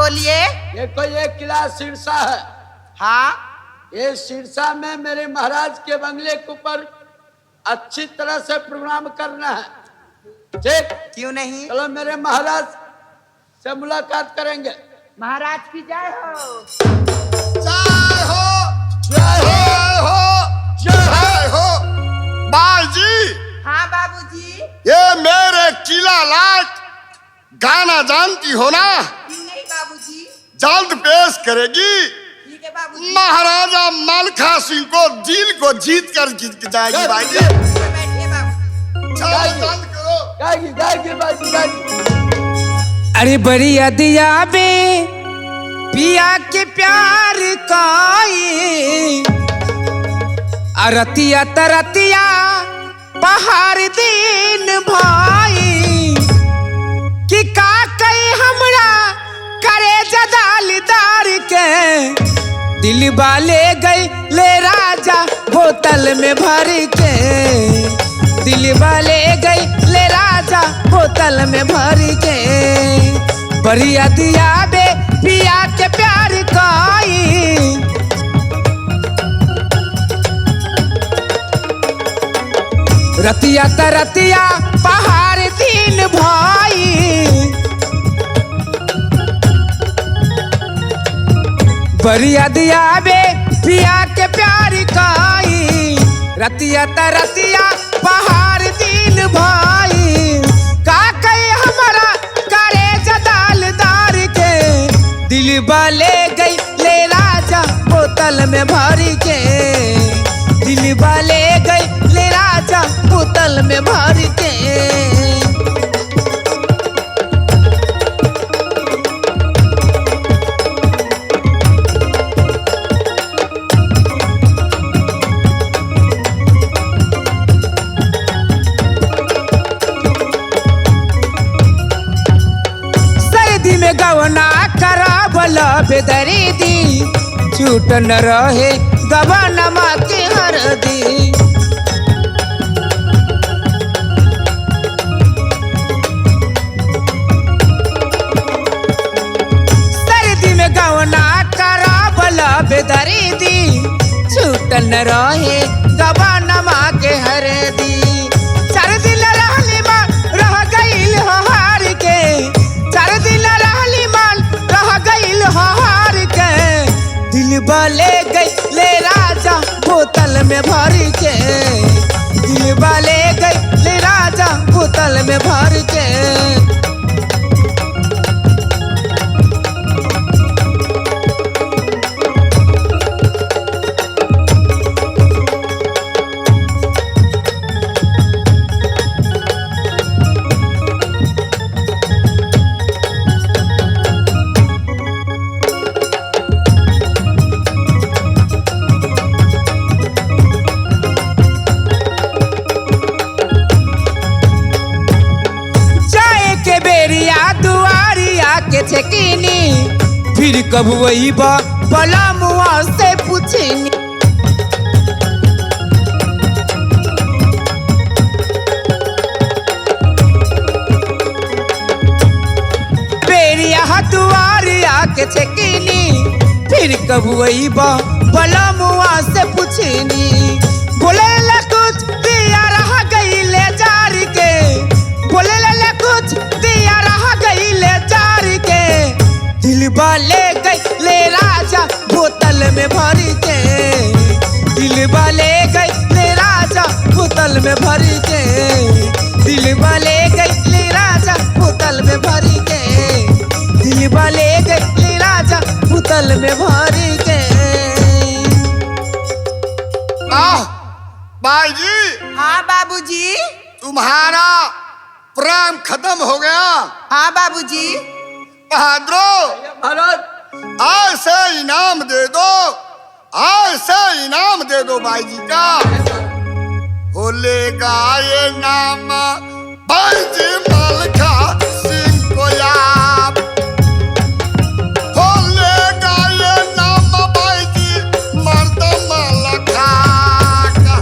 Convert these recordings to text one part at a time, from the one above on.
बोलिए। देखो ये किला सिरसा है। हाँ ये सिरसा में मेरे महाराज के बंगले के ऊपर अच्छी तरह से प्रोग्राम करना है, ठीक? क्यों नहीं? चलो मेरे महाराज से मुलाकात करेंगे। महाराज की जय हो। जय हो, जय हो, जय हो, जय हो। बाजी, हाँ बाबूजी। ये मेरे किला लाट गाना जानती हो ना? क्यों नहीं बाबूजी? जल्द पेश करेगी। ठीक है बाबूजी। महाराजा मलखा सिंह को दिल को जीत कर जाएगी बाजी। बैठिए बाबू। चलो जल्द करो। गाएगी गाएगी बाजी गाएगी। अरे बरिया दिया बे पिया के प्यार काई, अरतिया तरतिया पहाड़ दिन भाई, कि का कई हमरा करे जदालदार के, दिल वाले गई ले राजा बोतल में भर के, दिल वाले गई ले राजा बोतल में भर के, बरिया दिया बे पिया के प्यार काई, रतिया तरतिया पहाड़ दिन भाई, बरिया दिया बे पिया के प्यार काई, रतिया तरतिया पहाड़ दिन भाई, का कई हमारा करे जदालदार के, दिल वाले गई ले राजा बोतल में भर के, दिल वाले गई ले राजा बोतल में भर के। सर्दी में गवना करावल बेदरीदी, छूट न रहे गवनमा के हरदी, सर्दी में गवना करावल बेदरीदी, छूट न रहे गवनमा के हरदी, चार दिन रहली मां रह गईल हार के, चार दिन रहली मां रह गईल हार के, दिल वाले गई ले राजा बोतल में भर के, दिल वाले गई ले राजा बोतल में भर के। के छकीनी फिर कब वही बला मुआ से पूछनी, बेरिया दुआरिया के छकीनी फिर कब वही बला मुआ से पूछनी, बोले ला कुछ दिया रहा गई ले जार के, बोले ला कुछ दिया रहा गई ले जार के, दिल वाले गई ले राजा बोतल में भर के, दिल वाले गई ले राजा बोतल में भर के, दिल वाले गई ले राजा बोतल में भर के, दिल वाले गई ले राजा बोतल में भर के। भाई जी। हाँ बाबूजी। तुम्हारा प्रेम खत्म हो गया? हाँ बाबूजी। बहादुर महाराज ऐसे इनाम दे दो, ऐसे इनाम दे दो भाई जी का, होलेगा ये नाम भाई जी मलखा सिंह को याद, होलेगा ये नाम भाई जी मर्द मलखा का।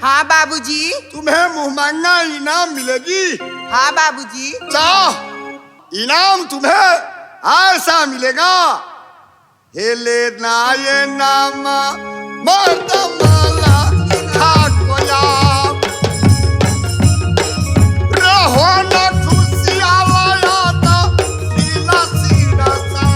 हाँ बाबूजी। तुम्हें मुंहमांगा इनाम मिलेगी। हाँ बाबूजी। जाओ, इनाम तुम्हें ऐसा मिलेगा। हेले ना ये नाम मर्दमाला ठाकोया, रहो ना खुशियाला तो लीला सीरसा।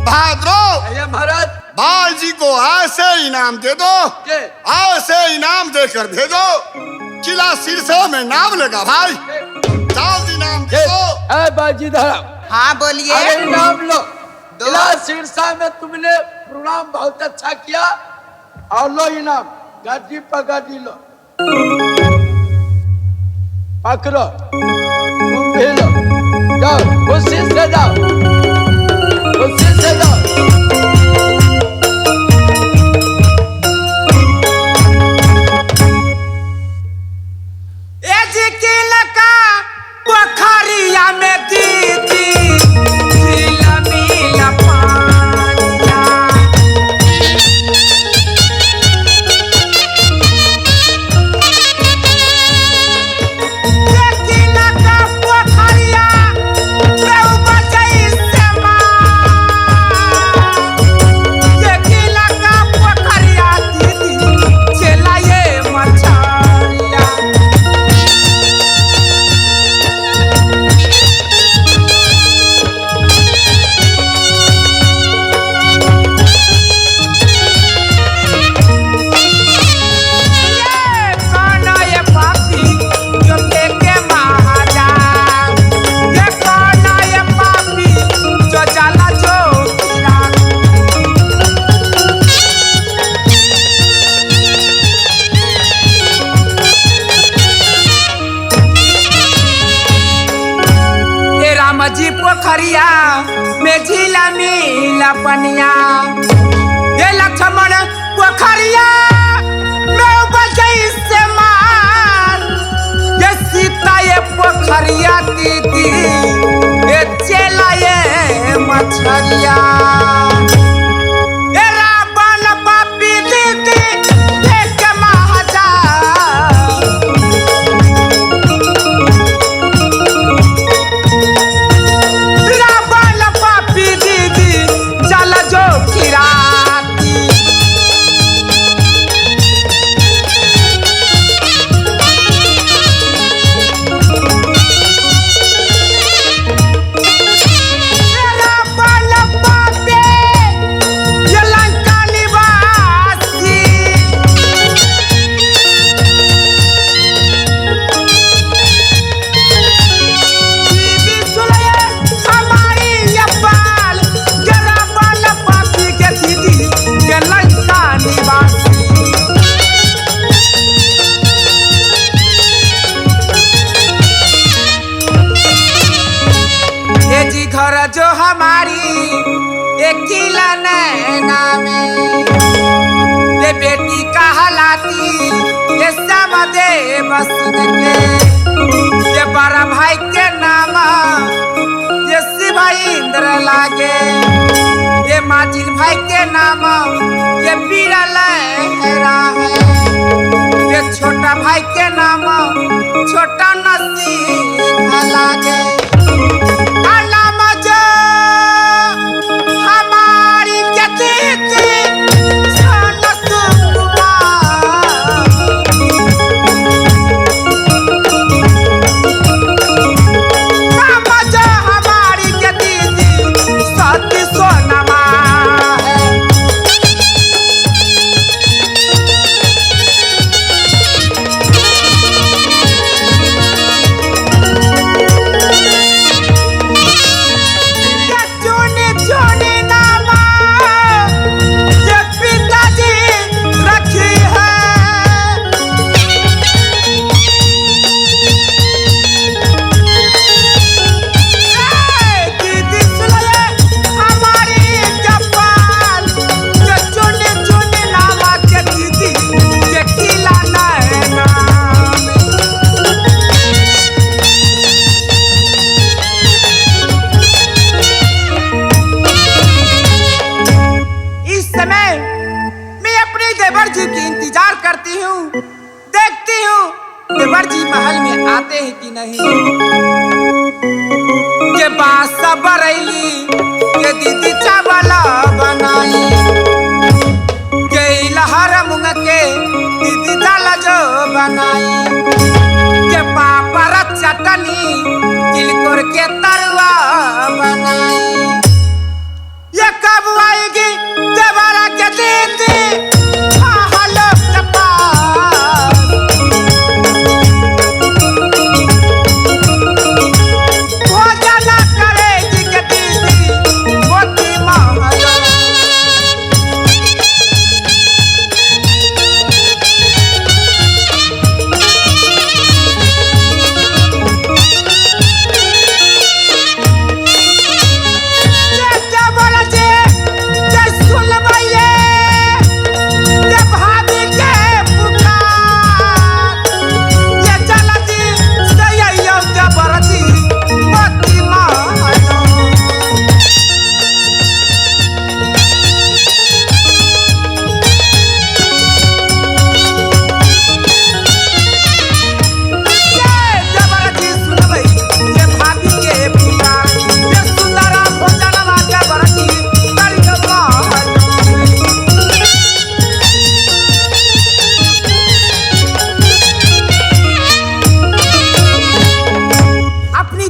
हाँ बाबूजी। ये महाराज भाई जी को ऐसे इनाम दे दो, के ऐसे इनाम देकर भेजो, किला सिरसा में नाम लगा भाई। जल्दी नाम दे दो। है बाजी धरा। हाँ बोलिए। अरे इनाम लो। दो। जिला सिरसा में तुमने प्रोग्राम बहुत अच्छा किया और लो इनाम। गाड़ी पकड़ी लो, पकड़ो, तुम भी लो। जाओ, खुशी से जाओ, खुशी से जाओ। पोखरिया में दीदी नीला नीला पानिया, देखिला का पोखरिया में बचई से माँ, देखिला का पोखरिया दीदी चला ये मछरिया। जी पोखरिया में झीला नीला पनिया, ये लक्ष्मण पोखरिया में बजई से मार, ये सीता ये पोखरिया दीदी ये चला ये मछरिया। ये रावण पापी दीदी देख महाजा, घर जो हमारी एक किला नैना में, ये बेटी कहलाती ये समदे बसन के, ये बड़ा भाई के नाम ये शिव इंद्र लागे, ये माजिल भाई के नाम ये पीरा लहरा है, ये छोटा भाई के नाम छोटा नसीब लागे। नाम जो कि नहीं के बास बरैली के दीदी चावल बनाई के लहर मुंग के दीदी दाल जो बनाई के पापड़ चटनी तिलकुर के तरुआ बनाई ये कब आएगी देवरा के दीदी हालो चपा भोजन करेगी के दीदी मोती महलो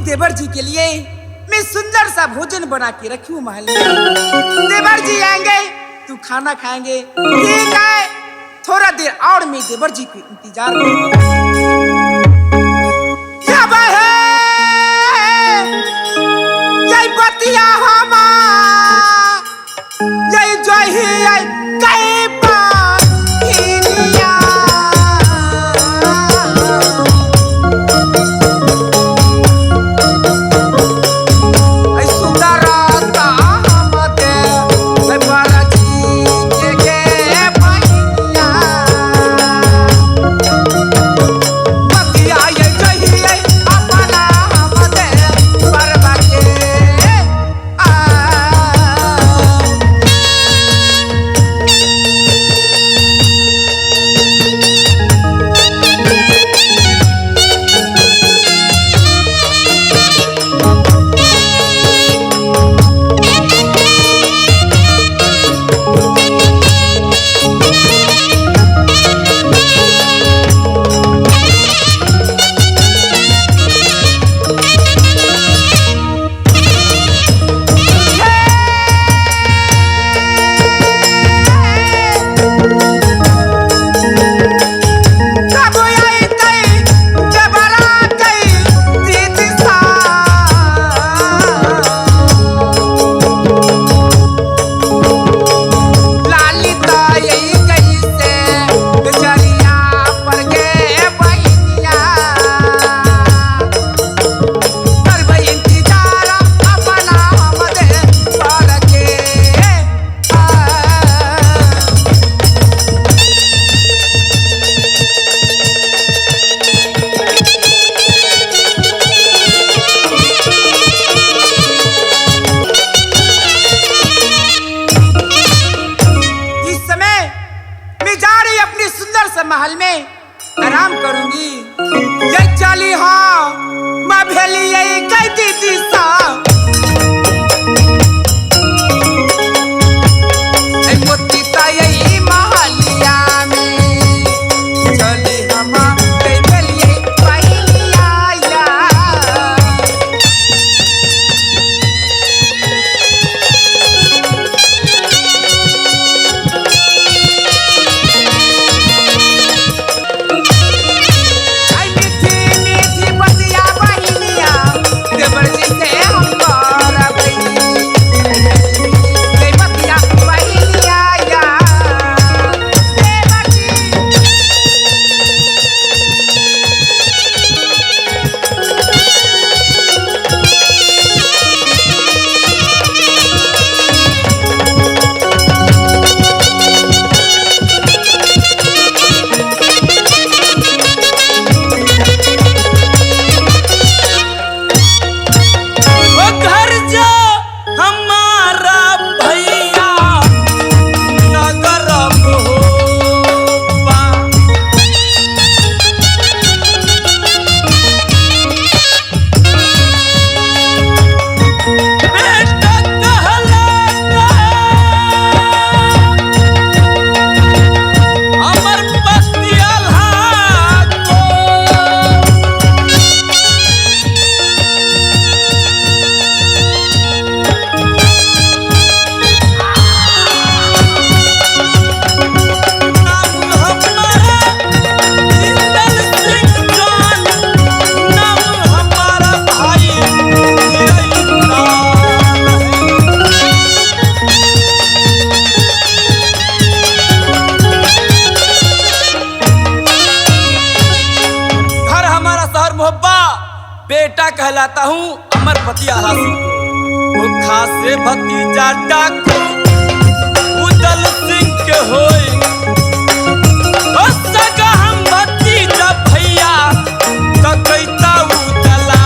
देवर जी के लिए मैं सुंदर सा भोजन बना के रखी हूँ महल में। देवर जी आएंगे तू खाना खाएंगे, ठीक है? थोड़ा देर और मैं देवर जी को इंतजार करूंगा। यही बतिया हमा यही जो ही कई महल में आराम करूंगी। ये चली हाँ मैं भेली यही कई दीदी सा मोती ता यही महलिया में चली हम कई भेली यही पहिलिया देवर जी से बेटा कहलाता हूँ अमरपति आला सिंह को। वो खासे भतीजा डाकू उदल सिंह के होए, ओ सगा हम भतीजा भैया ककैता उदला।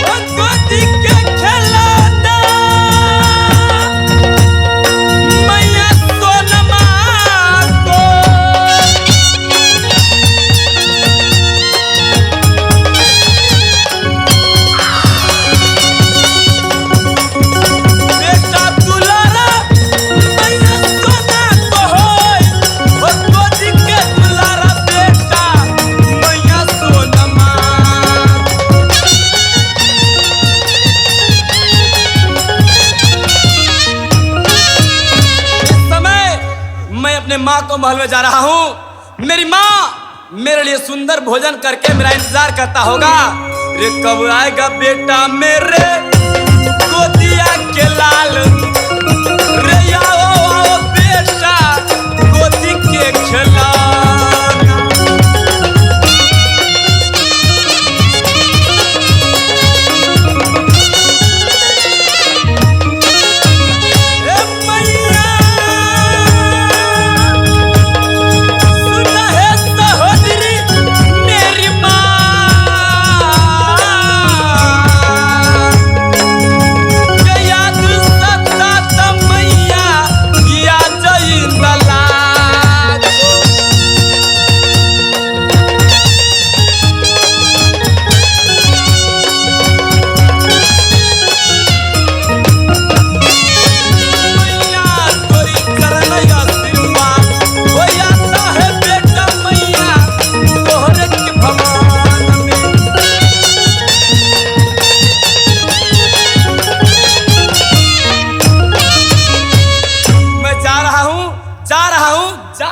ओ गोदी के खिलौना मैया सोनमा को, बेटा दुलारा मैया सोना को होय, ओ गोदी के दुलारा बेटा मैया सोनमा। इस समय मैं अपने माँ को महल में जा रहा हूँ। मेरी माँ मेरे लिए सुंदर भोजन करके मेरा इंतजार करता होगा। रे कब आएगा बेटा मेरे गोदिया के लाल, रे आओ आओ बेटा गोदी के खिलौना। ए मैया सुना है सहोदरी मेरी माँ, के याद सताता मैया किया जइंदला को। मैया तोरी चरणैया सिरवा हो आता है बेटा मैया तोहरे के भगवान में। मैं जा रहा हूँ जा रहा हूँ जा।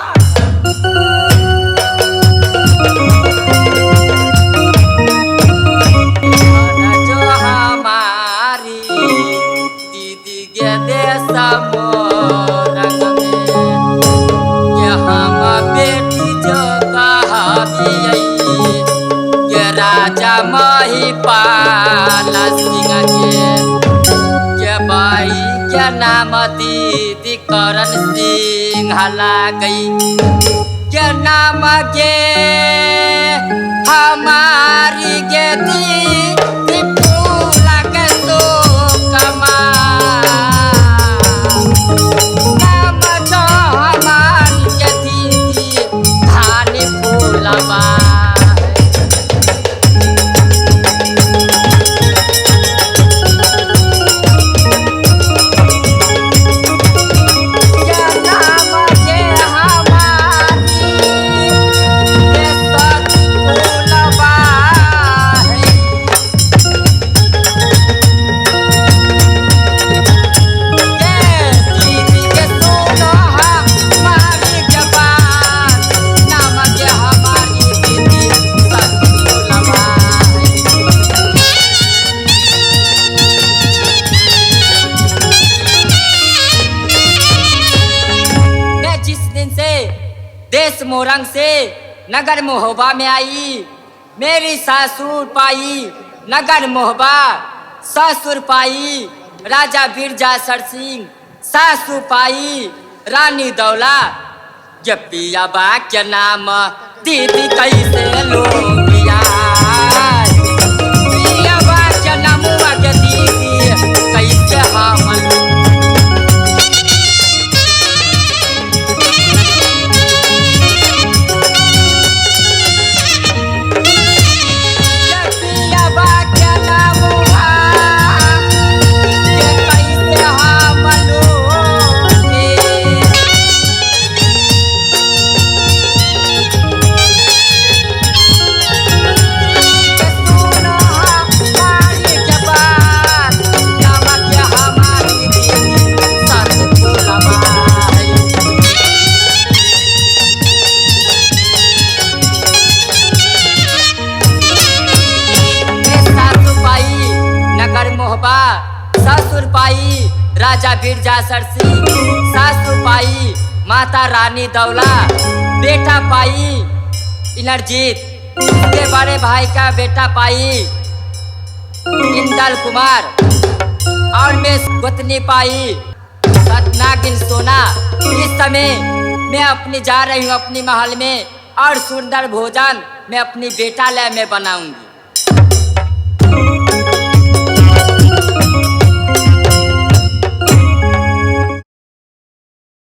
जो हमारी दीदी के देश मोरंग में, के हम बेटी जो कहाबियै, के राजा महिपाल सिंह के बाई के नाम दीदी करण सिंह लागई, के नाम के हमारी के दीदी फूला के तो कमा, नाम जो हमारी के दीदी धानी फूलवा। के नाम के हमारी के सत फूलवा है। के दीदी के सुनो हमारी जबान, नाम के हमारी दीदी सत फूलवा है। मैं जिस दिन से देश मोरंग से नगर मोहबा में आई, मेरी सासुर पाई नगर मोहबा, ससुर पाई राजा बिरजासर सिंह, सासू पाई रानी दौला। जब पिया बा के नाम दीदी कैसे लोगिया, पिया बा के नामुआ के दीदी कैसे हम पिया बा के नामुआ के कैसे हम लोगे। मोहबा ससुर पाई राजा बिरजासर सिंह, सासू पाई माता रानी दौला, बेटा पाई इंद्रजीत, उसके बड़े भाई का बेटा पाई इंदल कुमार, और मैं गोतनी पाई नागिन सोना। इस समय मैं अपनी जा रही हूँ अपनी महल में, और सुंदर भोजन मैं अपनी बेटा ले मैं बनाऊंगी।